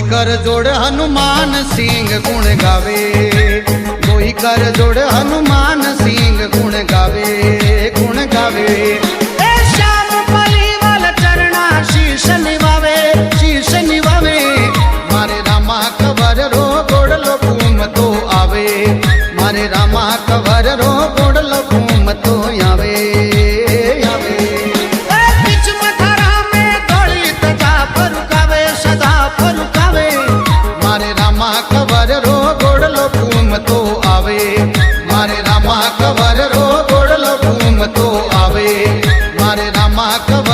कर जोड़ हनुमान सिंह गुण गावे, कोई कर जोड़ हनुमान सिंह गुण गावे, गुण गावे। ए श्याम पलीवाल चरणा शीश निवावे, शीश निवावे। मारे रामा कवर रो गोड़लो घूम तो आवे, मारे रामा कवर रो गोड़लो घूम तो आवे, आवे। बीच मथारा में दौड़ी तजा फरुकावे, सदा फरुकावे। मारे रामा कवर रो गोड़लो घूम तो आवे, मारे रामा कवर रो गोड़लो घूम तो आवे, मारे रामा कवर